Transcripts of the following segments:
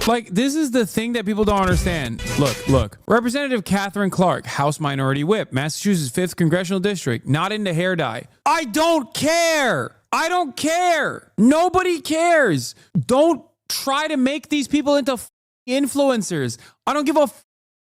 Like, this is the thing that people don't understand. Look. Representative Catherine Clark, House Minority Whip, Massachusetts 5th Congressional District, not into hair dye. I don't care. I don't care. Nobody cares. Don't try to make these people into influencers. I don't give a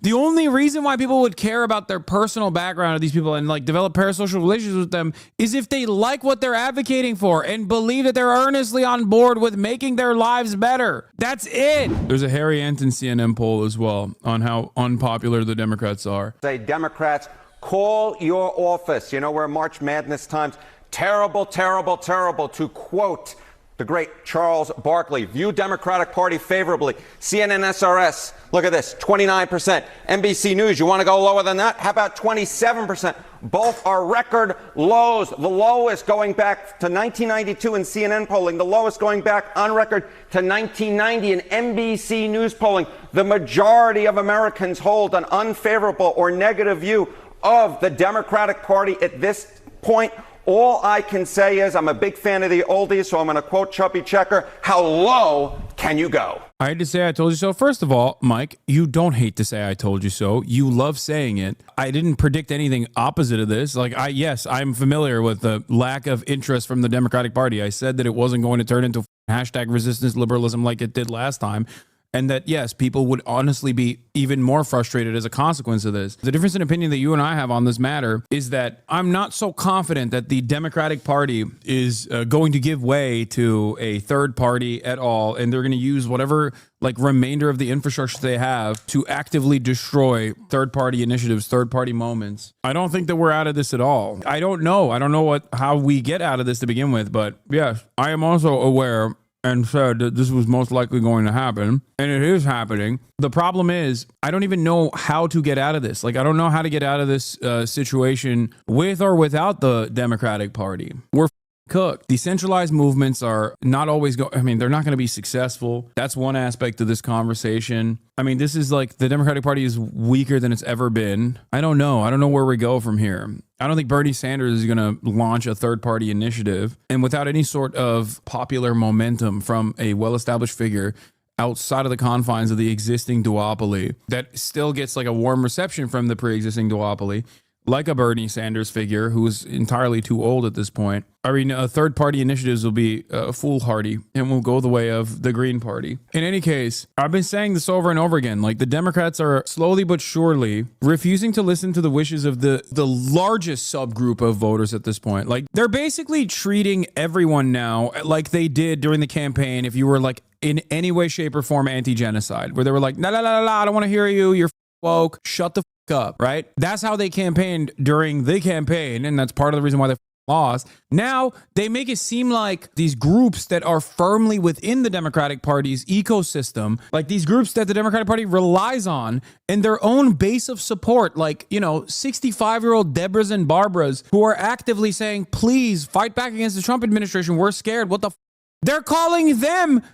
The only reason why people would care about their personal background of these people and like develop parasocial relations with them is if they like what they're advocating for and believe that they're earnestly on board with making their lives better. That's it. There's a Harry Anton CNN poll as well on how unpopular the Democrats are. Say, Democrats, call your office. You know, we're March Madness times. Terrible, terrible, terrible, to quote the great Charles Barkley. View Democratic Party favorably. CNN SRS, look at this, 29%. NBC News, you want to go lower than that? How about 27%? Both are record lows. The lowest going back to 1992 in CNN polling. The lowest going back on record to 1990 in NBC News polling. The majority of Americans hold an unfavorable or negative view of the Democratic Party at this point. All I can say is I'm a big fan of the oldies, so I'm going to quote Chubby Checker. How low can you go? I hate to say I told you so. First of all, Mike, you don't hate to say I told you so. You love saying it. I didn't predict anything opposite of this. Yes, I'm familiar with the lack of interest from the Democratic Party. I said that it wasn't going to turn into hashtag resistance liberalism like it did last time. And that, yes, people would honestly be even more frustrated as a consequence of this. The difference in opinion that you and I have on this matter is that I'm not so confident that the Democratic Party is going to give way to a third party at all. And they're going to use whatever remainder of the infrastructure they have to actively destroy third party initiatives, third party moments. I don't think that we're out of this at all. I don't know how we get out of this to begin with. But yes, I am also aware and said that this was most likely going to happen, and it is happening. The problem is, I don't even know how to get out of this. I don't know how to get out of this situation with or without the Democratic Party. We're cooked. Decentralized movements are not always they're not going to be successful. That's one aspect of this conversation. This is the Democratic Party is weaker than it's ever been. I don't know where we go from here. I don't think Bernie Sanders is going to launch a third party initiative, and without any sort of popular momentum from a well-established figure outside of the confines of the existing duopoly that still gets a warm reception from the pre-existing duopoly, like a Bernie Sanders figure who is entirely too old at this point. Third-party initiatives will be foolhardy and will go the way of the Green Party. In any case, I've been saying this over and over again. The Democrats are slowly but surely refusing to listen to the wishes of the largest subgroup of voters at this point. They're basically treating everyone now like they did during the campaign if you were in any way, shape, or form anti-genocide, where they were like, la, la, la, la, I don't want to hear you. You're woke. Shut the up, right? That's how they campaigned during the campaign, and that's part of the reason why they lost. Now they make it seem like these groups that are firmly within the Democratic Party's ecosystem, these groups that the Democratic Party relies on and their own base of support, 65-year-old Deborahs and Barbaras who are actively saying, please fight back against the Trump administration. We're scared. What the they're calling them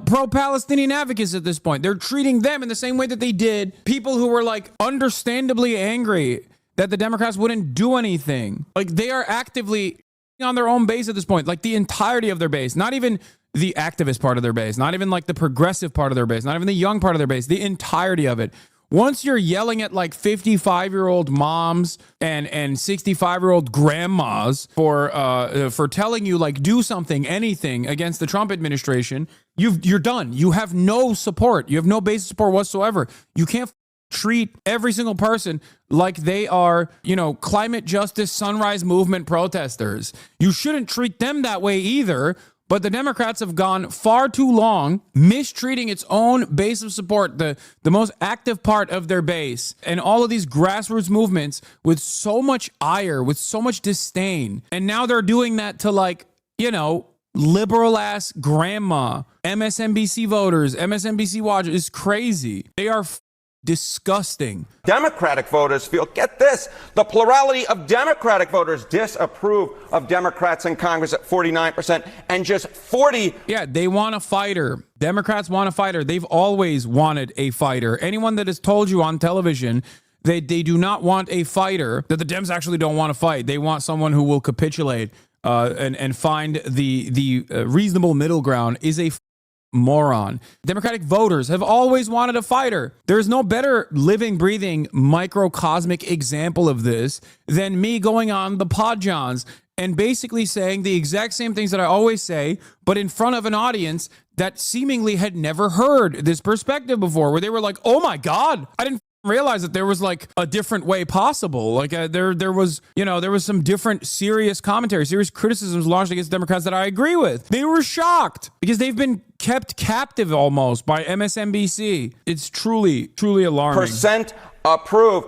pro-Palestinian advocates at this point. They're treating them in the same way that they did people who were understandably angry that the Democrats wouldn't do anything. They are actively on their own base at this point, the entirety of their base, not even the activist part of their base, not even the progressive part of their base, not even the young part of their base, the entirety of it. Once you're yelling at 55-year-old moms and 65-year-old grandmas for telling you do something, anything against the Trump administration, you're done. You have no support. You have no base support whatsoever. You can't treat every single person like they are, climate justice sunrise movement protesters. You shouldn't treat them that way either. But the Democrats have gone far too long mistreating its own base of support, the most active part of their base, and all of these grassroots movements with so much ire, with so much disdain. And now they're doing that to liberal ass grandma, MSNBC voters, MSNBC watchers. It's crazy. They are disgusting. Democratic voters feel, get this, the plurality of Democratic voters disapprove of Democrats in Congress at 49% and just 40. Yeah, they want a fighter. Democrats want a fighter. They've always wanted a fighter. Anyone that has told you on television they do not want a fighter, that the Dems actually don't want to fight. They want someone who will capitulate and find the reasonable middle ground is a moron. Democratic voters have always wanted a fighter. There's no better living, breathing, microcosmic example of this than me going on the Podjohns and basically saying the exact same things that I always say, but in front of an audience that seemingly had never heard this perspective before, where they were like, oh my God, I didn't realize that there was like a different way possible. Like there was some different serious commentary, serious criticisms launched against Democrats that I agree with. They were shocked because they've been kept captive almost by MSNBC. It's truly, truly alarming. Percent approve.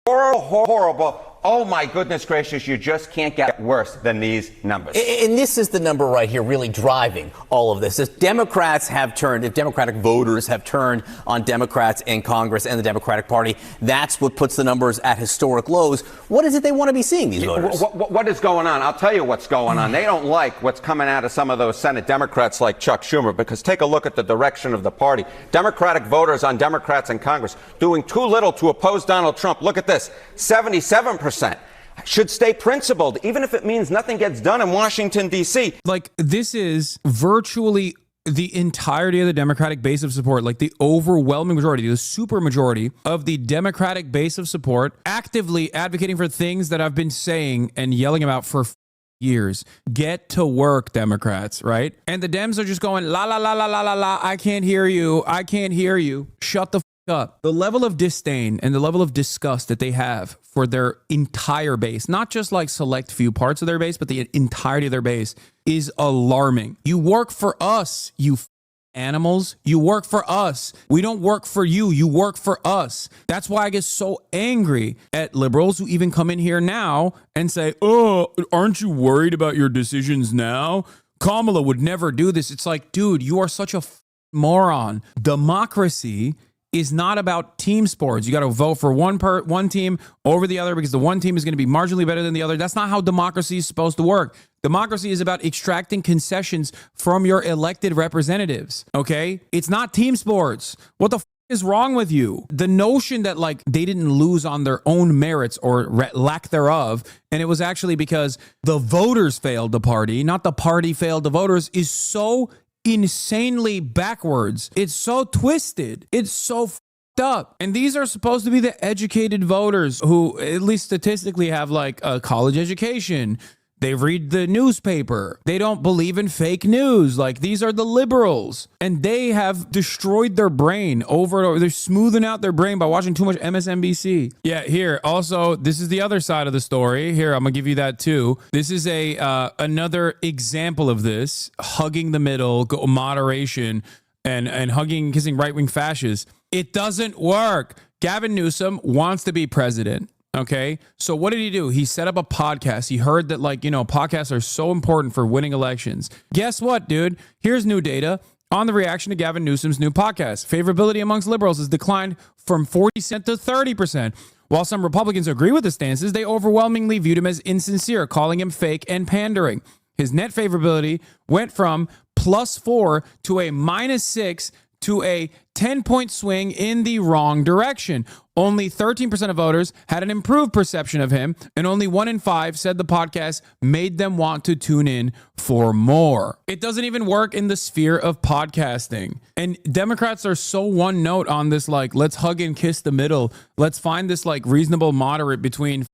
Horrible. Oh my goodness gracious, you just can't get worse than these numbers. And this is the number right here really driving all of this. If Democratic voters have turned on Democrats in Congress and the Democratic Party, that's what puts the numbers at historic lows. What is it they want to be seeing, these voters? What is going on? I'll tell you what's going on. They don't like what's coming out of some of those Senate Democrats like Chuck Schumer, because take a look at the direction of the party. Democratic voters on Democrats in Congress doing too little to oppose Donald Trump. Look at this, 77%. Should stay principled, even if it means nothing gets done in Washington, D.C. Like, this is virtually the entirety of the Democratic base of support, like the overwhelming majority, the super majority of the Democratic base of support actively advocating for things that I've been saying and yelling about for years. Get to work, Democrats, right? And the Dems are just going, la, la, la, la, la, la, la, I can't hear you. I can't hear you. Shut the f up. The level of disdain and the level of disgust that they have for their entire base, not just like select few parts of their base, but the entirety of their base, is alarming. You work for us, you animals. You work for us. We don't work for you. You work for us. That's why I get so angry at liberals who even come in here now and say, oh, aren't you worried about your decisions now? Kamala would never do this. It's like, dude, you are such a moron. Democracy is not about team sports. You got to vote for one team over the other because the one team is going to be marginally better than the other. That's not how democracy is supposed to work. Democracy is about extracting concessions from your elected representatives, okay? It's not team sports. What the is wrong with you? The notion that like they didn't lose on their own merits or lack thereof, and it was actually because the voters failed the party, not the party failed the voters, is so insanely backwards. It's so twisted. It's so f***ed up. And these are supposed to be the educated voters who at least statistically have like a college education. They read the newspaper. They don't believe in fake news. Like, these are the liberals. And they have destroyed their brain over and over. They're smoothing out their brain by watching too much MSNBC. Yeah, here. Also, this is the other side of the story. Here, I'm going to give you that too. This is another example of this. Hugging the middle, moderation, and hugging, kissing right-wing fascists. It doesn't work. Gavin Newsom wants to be president. Okay, so what did he do? He set up a podcast. He heard that, like, podcasts are so important for winning elections. Guess what, dude? Here's new data on the reaction to Gavin Newsom's new podcast. Favorability amongst liberals has declined from 40% to 30%. While some Republicans agree with the stances, they overwhelmingly viewed him as insincere, calling him fake and pandering. His net favorability went from +4 to a -6 to a 10-point swing in the wrong direction. Only 13% of voters had an improved perception of him, and only 1 in 5 said the podcast made them want to tune in for more. It doesn't even work in the sphere of podcasting. And Democrats are so one note on this, like, let's hug and kiss the middle. Let's find this, like, reasonable moderate between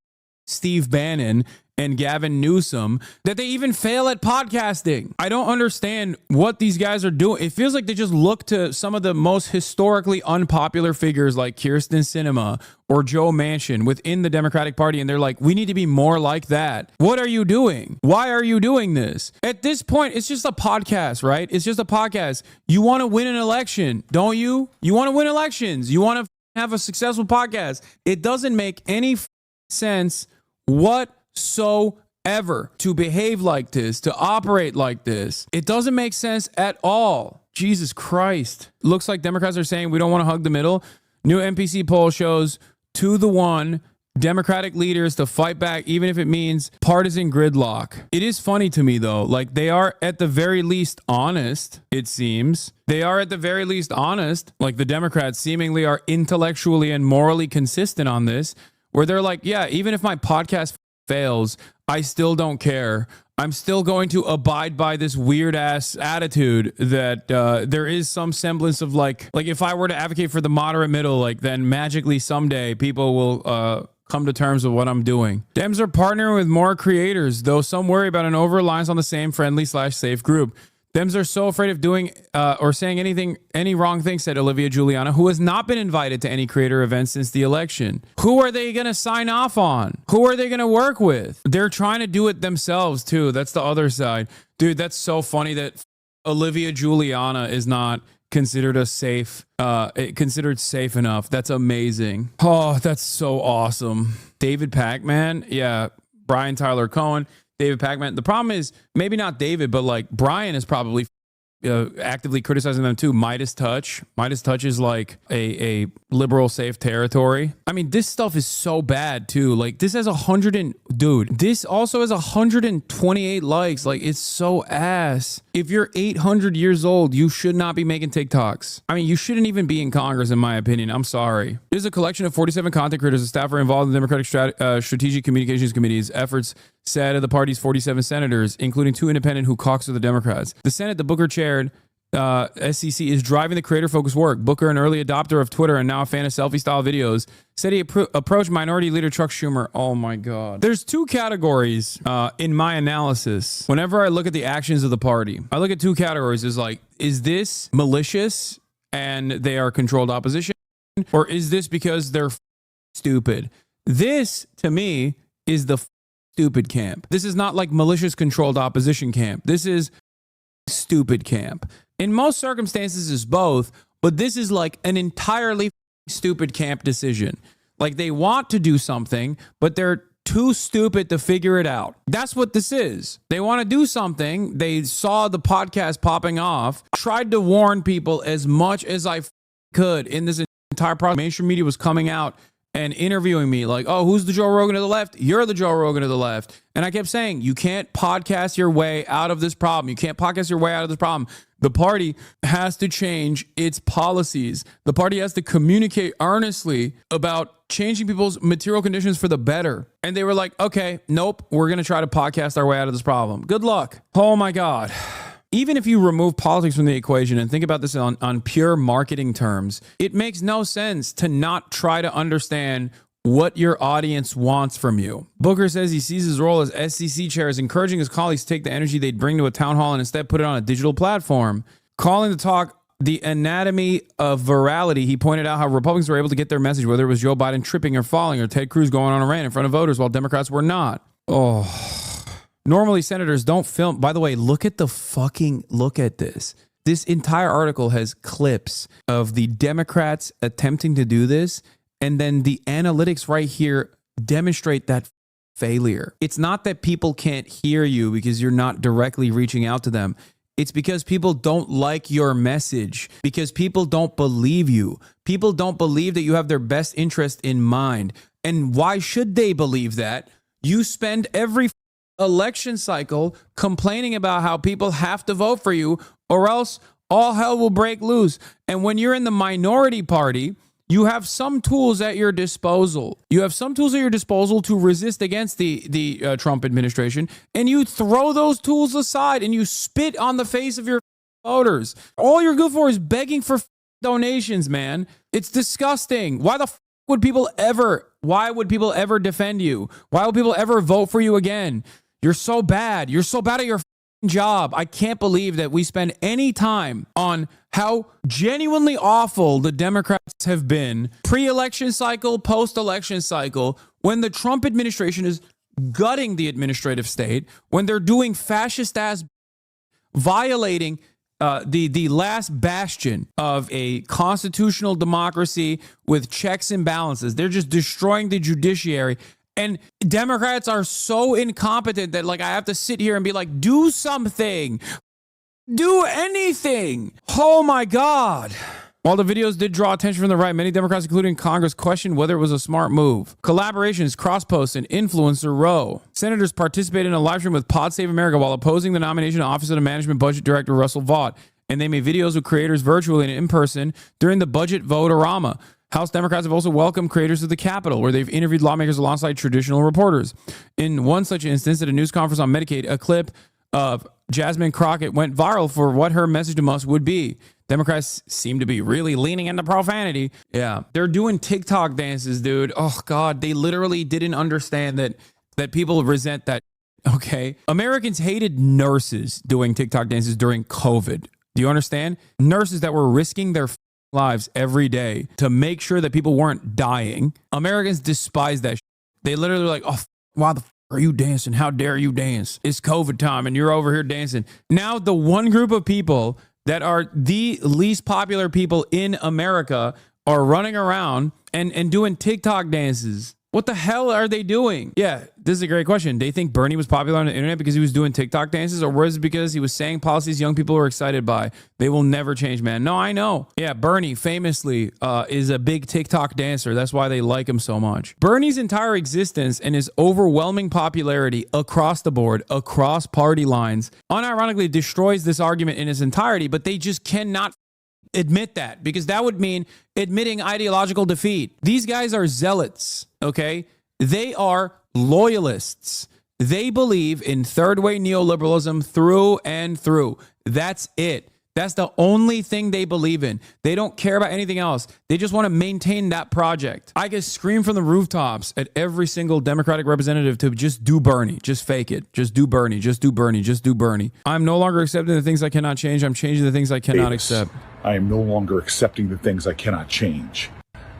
Steve Bannon and Gavin Newsom, that they even fail at podcasting. I don't understand what these guys are doing. It feels like they just look to some of the most historically unpopular figures like Kyrsten Sinema or Joe Manchin within the Democratic Party, and they're like, we need to be more like that. What are you doing? Why are you doing this? At this point, it's just a podcast, right? It's just a podcast. You want to win an election, don't you? You want to win elections. You want to have a successful podcast. It doesn't make any sense whatsoever to behave like this, to operate like this. It doesn't make sense at all. Jesus Christ. Looks like Democrats are saying we don't want to hug the middle. New NPC poll shows 2-1 Democratic leaders to fight back, even if it means partisan gridlock. It is funny to me, though. Like, they are at the very least honest, it seems. They are at the very least honest. Like, the Democrats seemingly are intellectually and morally consistent on this, where they're like, yeah, even if my podcast fails, I still don't care. I'm still going to abide by this weird ass attitude that there is some semblance of like if I were to advocate for the moderate middle, like then magically someday people will come to terms with what I'm doing. Dems are partnering with more creators, though some worry about an over-reliance on the same friendly/safe group. Dems are so afraid of doing or saying any wrong thing, said Olivia Giuliana, who has not been invited to any creator events since the election. Who are they going to sign off on? Who are they going to work with? They're trying to do it themselves, too. That's the other side. Dude, that's so funny that Olivia Giuliana is not considered safe enough. That's amazing. Oh, that's so awesome. David Pacman. Yeah. Brian Tyler Cohen. David Pacman. The problem is maybe not David, but like Brian is probably actively criticizing them too. Midas Touch. Midas Touch is like a liberal safe territory. I mean, this stuff is so bad too. Like this has this also has 128 likes. Like it's so ass. If you're 800 years old, you should not be making TikToks. I mean, you shouldn't even be in Congress, in my opinion. I'm sorry. There's a collection of 47 content creators and staff are involved in the Democratic Strategic Communications Committee's efforts, said of the party's 47 senators, including 2 independent who caucus with the Democrats. The Senate, the Booker chaired SCC, is driving the creator-focused work. Booker, an early adopter of Twitter and now a fan of selfie-style videos, said he approached Minority Leader Chuck Schumer. Oh my God. There's 2 categories in my analysis. Whenever I look at the actions of the party, I look at 2 categories. Is like, is this malicious and they are controlled opposition? Or is this because they're stupid? This, to me, is the stupid camp. This is not like malicious controlled opposition camp. This is stupid camp. In most circumstances, it's both, but this is like an entirely stupid camp decision. Like they want to do something, but they're too stupid to figure it out. That's what this is. They want to do something. They saw the podcast popping off, tried to warn people as much as I could in this entire process. Mainstream media was coming out and interviewing me like, oh, who's the Joe Rogan of the left? You're the Joe Rogan of the left. And I kept saying, you can't podcast your way out of this problem. You can't podcast your way out of this problem. The party has to change its policies. The party has to communicate earnestly about changing people's material conditions for the better. And they were like, okay, nope, we're going to try to podcast our way out of this problem. Good luck. Oh my God. Even if you remove politics from the equation and think about this on pure marketing terms, it makes no sense to not try to understand what your audience wants from you. Booker says he sees his role as SCC chair as encouraging his colleagues to take the energy they'd bring to a town hall and instead put it on a digital platform. Calling the talk the anatomy of virality, he pointed out how Republicans were able to get their message, whether it was Joe Biden tripping or falling or Ted Cruz going on a rant in front of voters while Democrats were not. Oh... Normally, senators don't film. By the way, look at this. This entire article has clips of the Democrats attempting to do this. And then the analytics right here demonstrate that failure. It's not that people can't hear you because you're not directly reaching out to them. It's because people don't like your message, because people don't believe you. People don't believe that you have their best interest in mind. And why should they believe that? You spend every election cycle complaining about how people have to vote for you or else all hell will break loose. And when you're in the minority party, you have some tools at your disposal. You have some tools at your disposal to resist against the Trump administration, and you throw those tools aside and you spit on the face of your voters. All you're good for is begging for donations, man. It's disgusting. Why would people ever defend you? Why would people ever vote for you again? You're so bad. You're so bad at your job. I can't believe that we spend any time on how genuinely awful the Democrats have been pre-election cycle, post-election cycle, when the Trump administration is gutting the administrative state, when they're doing fascist-ass violating the last bastion of a constitutional democracy with checks and balances. They're just destroying the judiciary. And Democrats are so incompetent that like I have to sit here and be like, do something. Do anything. Oh my God. While the videos did draw attention from the right, many Democrats, including Congress, questioned whether it was a smart move. Collaborations, cross-posts, and influencer row. Senators participated in a live stream with Pod Save America while opposing the nomination of Office of the Management Budget Director Russell Vought. And they made videos with creators virtually and in person during the budget vote-orama. House Democrats have also welcomed creators of the Capitol, where they've interviewed lawmakers alongside traditional reporters. In one such instance, at a news conference on Medicaid, a clip of Jasmine Crockett went viral for what her message to us would be. Democrats seem to be really leaning into profanity. Yeah, they're doing TikTok dances, dude. Oh, God, they literally didn't understand that people resent that. Okay. Americans hated nurses doing TikTok dances during COVID. Do you understand? Nurses that were risking their lives every day to make sure that people weren't dying. Americans despise that. They literally were like, oh, why the are you dancing? How dare you dance? It's COVID time and you're over here dancing. Now, the one group of people that are the least popular people in America are running around and doing TikTok dances. What the hell are they doing? Yeah, this is a great question. They think Bernie was popular on the internet because he was doing TikTok dances, or was it because he was saying policies young people were excited by? They will never change, man. No, I know. Yeah, Bernie famously is a big TikTok dancer. That's why they like him so much. Bernie's entire existence and his overwhelming popularity across the board, across party lines, unironically destroys this argument in its entirety, but they just cannot admit that, because that would mean admitting ideological defeat. These guys are zealots, okay? They are loyalists. They believe in third-way neoliberalism through and through. That's it. That's the only thing they believe in. They don't care about anything else. They just want to maintain that project. I can scream from the rooftops at every single Democratic representative to just do Bernie. Just fake it. Just do Bernie. Just do Bernie. Just do Bernie. I'm no longer accepting the things I cannot change. I'm changing the things I cannot accept. I am no longer accepting the things I cannot change.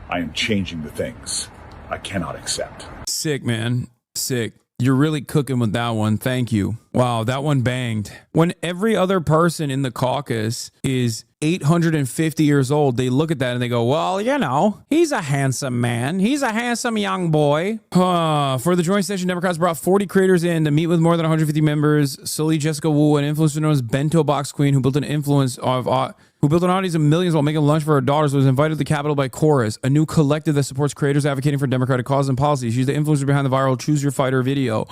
I am changing the things I cannot accept. Sick, man. Sick. You're really cooking with that one. Thank you. Wow, that one banged. When every other person in the caucus is 850 years old, they look at that and they go, well, you know, he's a handsome man. He's a handsome young boy. For the joint session, Democrats brought 40 creators in to meet with more than 150 members. Sully Jessica Wu, an influencer known as Bento Box Queen, who built an audience of millions while making lunch for her daughters, was invited to the Capitol by Chorus, a new collective that supports creators advocating for democratic causes and policies. She's the influencer behind the viral Choose Your Fighter video.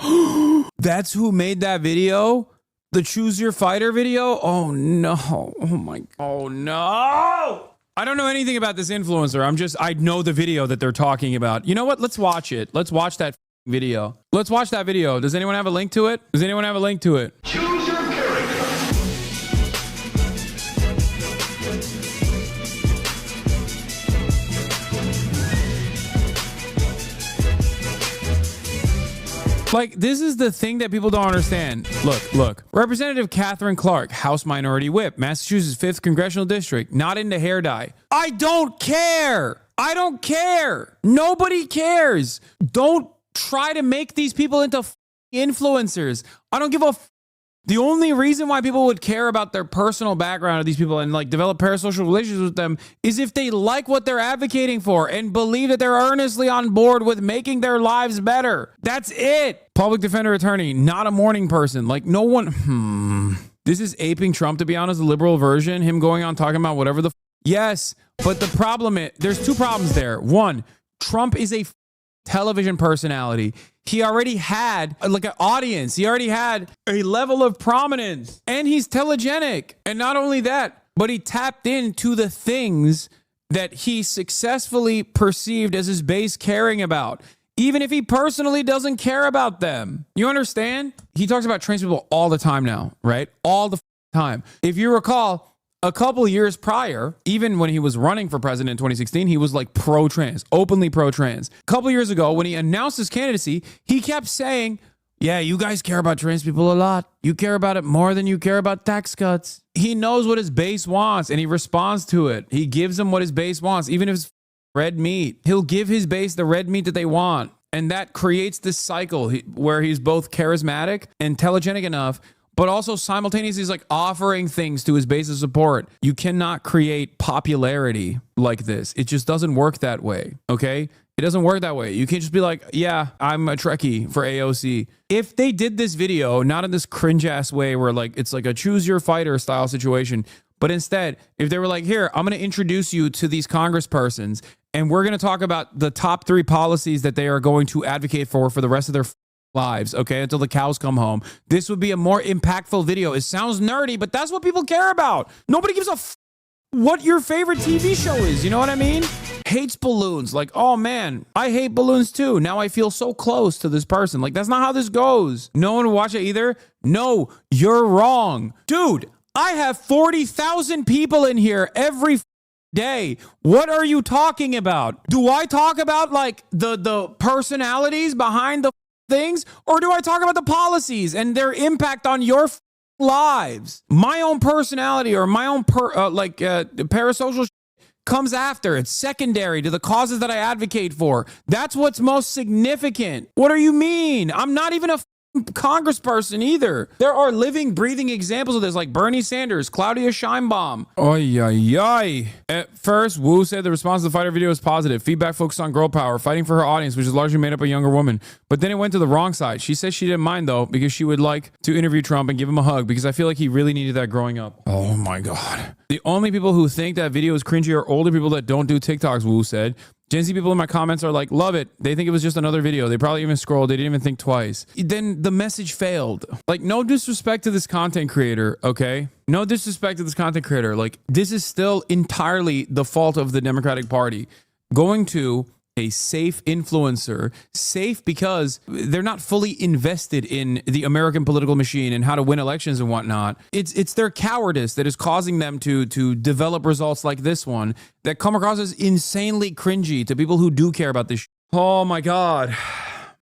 That's who made that video? The Choose Your Fighter video? Oh, no. Oh, my. Oh, no. I don't know anything about this influencer. I know the video that they're talking about. You know what? Let's watch it. Let's watch that video. Let's watch that video. Does anyone have a link to it? Does anyone have a link to it? Choose your character. Like, this is the thing that people don't understand. Look. Representative Catherine Clark, House Minority Whip, Massachusetts 5th Congressional District, not into hair dye. I don't care. I don't care. Nobody cares. Don't try to make these people into influencers. I don't give a The only reason why people would care about their personal background of these people and like develop parasocial relationships with them is if they like what they're advocating for and believe that they're earnestly on board with making their lives better. That's it. Public defender attorney, not a morning person. Like no one. This is aping Trump, to be honest, the liberal version. Him going on talking about whatever the. Yes, but the problem is there's two problems there. One, Trump is a television personality. He already had like an audience. He already had a level of prominence, and he's telegenic. And not only that, but he tapped into the things that he successfully perceived as his base caring about, even if he personally doesn't care about them. You understand? He talks about trans people all the time now, right? All the time. If you recall, a couple years prior, even when he was running for president in 2016, he was like pro-trans, openly pro-trans. A couple years ago, when he announced his candidacy, he kept saying, yeah, you guys care about trans people a lot. You care about it more than you care about tax cuts. He knows what his base wants and he responds to it. He gives them what his base wants, even if it's red meat. He'll give his base the red meat that they want. And that creates this cycle where he's both charismatic and telegenic enough, but also simultaneously he's like offering things to his base of support. You cannot create popularity like this. It just doesn't work that way, okay? It doesn't work that way. You can't just be like, yeah, I'm a Trekkie for AOC. If they did this video, not in this cringe-ass way where like it's like a choose your fighter style situation, but instead, if they were like, here, I'm going to introduce you to these congresspersons, and we're going to talk about the top 3 policies that they are going to advocate for the rest of their lives, okay, until the cows come home. This would be a more impactful video. It sounds nerdy, but that's what people care about. Nobody gives a what your favorite TV show is. You know what I mean? hates balloons. Like, oh man, I hate balloons too. Now I feel so close to this person. Like, that's not how this goes. No one will watch it either. No, you're wrong. Dude, I have 40,000 people in here every day. What are you talking about? Do I talk about like the personalities behind the things, or do I talk about the policies and their impact on your lives? My own personality or my own parasocial comes after. It's secondary to the causes that I advocate for. That's what's most significant. What do you mean? I'm not even a congressperson either. There are living, breathing examples of this, like Bernie Sanders, Claudia Sheinbaum. Oy, oy, oy. At first, Wu said the response to the fighter video was positive. Feedback focused on girl power, fighting for her audience, which is largely made up of younger women. But then it went to the wrong side. She says she didn't mind, though, because she would like to interview Trump and give him a hug, because I feel like he really needed that growing up. Oh my God. The only people who think that video is cringy are older people that don't do TikToks, Wu said. Gen Z people in my comments are like, love it. They think it was just another video. They probably even scrolled. They didn't even think twice. Then the message failed. Like, no disrespect to this content creator, okay? No disrespect to this content creator. Like, this is still entirely the fault of the Democratic Party. Going to a safe influencer, safe because they're not fully invested in the American political machine and how to win elections and whatnot. It's their cowardice that is causing them to develop results like this one that come across as insanely cringy to people who do care about this. Oh my God.